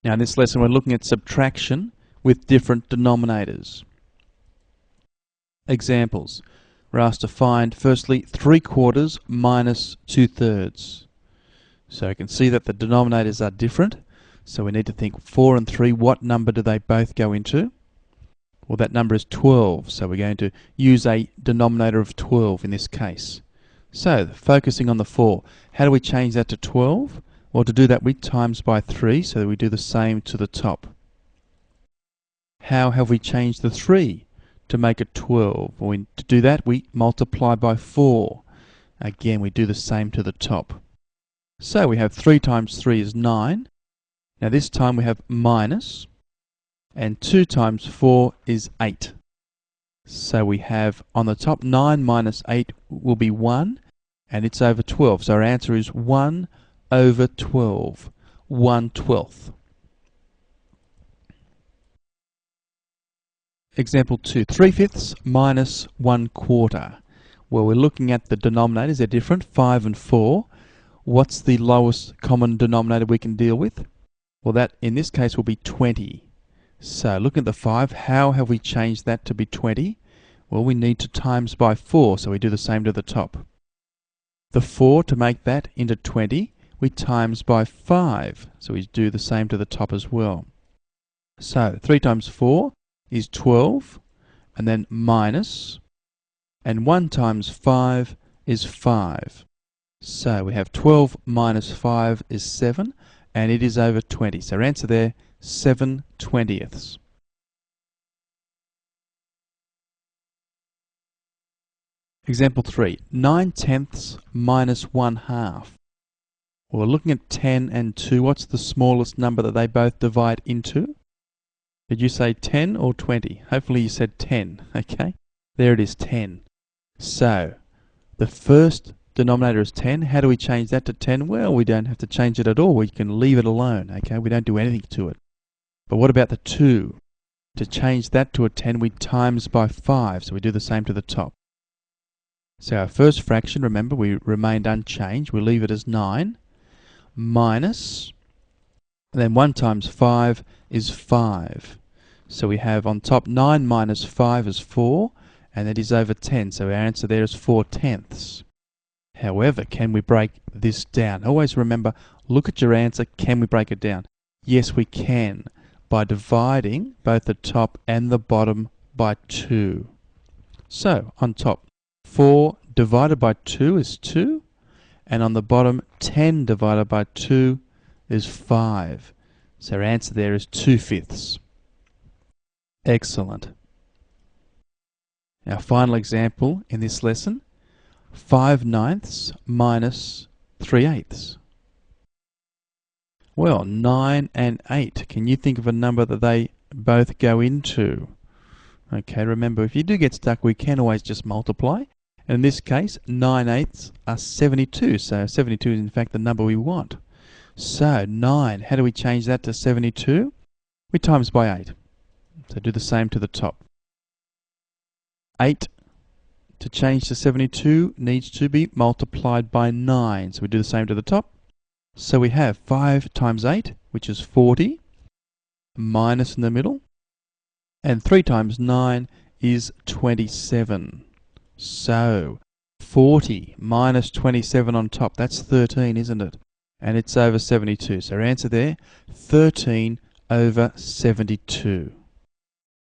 Now in this lesson we're looking at subtraction with different denominators. Examples. We're asked to find firstly 3/4 minus 2/3. So you can see that the denominators are different. So we need to think 4 and 3, what number do they both go into? Well, that number is 12, so we're going to use a denominator of 12 in this case. So, focusing on the 4, how do we change that to 12? Well, to do that we times by 3, so that we do the same to the top. How have we changed the 3 to make it 12? Well, to do that we multiply by 4. Again, we do the same to the top. So we have 3 times 3 is 9. Now this time we have minus, and 2 times 4 is 8. So we have on the top 9 minus 8 will be 1, and it's over 12. So our answer is 1 over 12, 1/12. Example 2, 3/5 minus 1/4. Well, we're looking at the denominators, they're different, 5 and 4. What's the lowest common denominator we can deal with? Well, that in this case will be 20. So looking at the 5, how have we changed that to be 20? Well, we need to times by 4, so we do the same to the top. The 4, to make that into 20, we times by 5, so we do the same to the top as well. So 3 times 4 is 12, and then minus, and 1 times 5 is 5. So we have 12 minus 5 is 7, and it is over 20. So our answer there, 7/20. Example 3, 9/10 minus 1/2. Well, we're looking at 10 and 2. What's the smallest number that they both divide into? Did you say 10 or 20? Hopefully you said 10, okay? There it is, 10. So, the first denominator is 10. How do we change that to 10? Well, we don't have to change it at all. We can leave it alone, okay? We don't do anything to it. But what about the 2? To change that to a 10, we times by 5, so we do the same to the top. So our first fraction, remember, we remained unchanged. We leave it as 9, minus, and then 1 times 5 is 5. So we have on top 9 minus 5 is 4, and that is over 10. So our answer there is 4/10. However, can we break this down? Always remember, look at your answer, can we break it down? Yes, we can, by dividing both the top and the bottom by 2. So, on top, 4 divided by 2 is 2, and on the bottom, 10 divided by 2 is 5. So our answer there is 2/5. Excellent. Our final example in this lesson, 5/9 minus 3/8. Well, 9 and 8. Can you think of a number that they both go into? Okay, remember, if you do get stuck, we can always just multiply. And in this case, 9/8 are 72. So 72 is in fact the number we want. So 9, how do we change that to 72? We times by 8. So do the same to the top. 8 to change to 72 needs to be multiplied by 9. So we do the same to the top. So we have 5 times 8, which is 40, minus in the middle, and 3 times 9 is 27. So 40 minus 27 on top, that's 13, isn't it? And it's over 72. So our answer there, 13 over 72.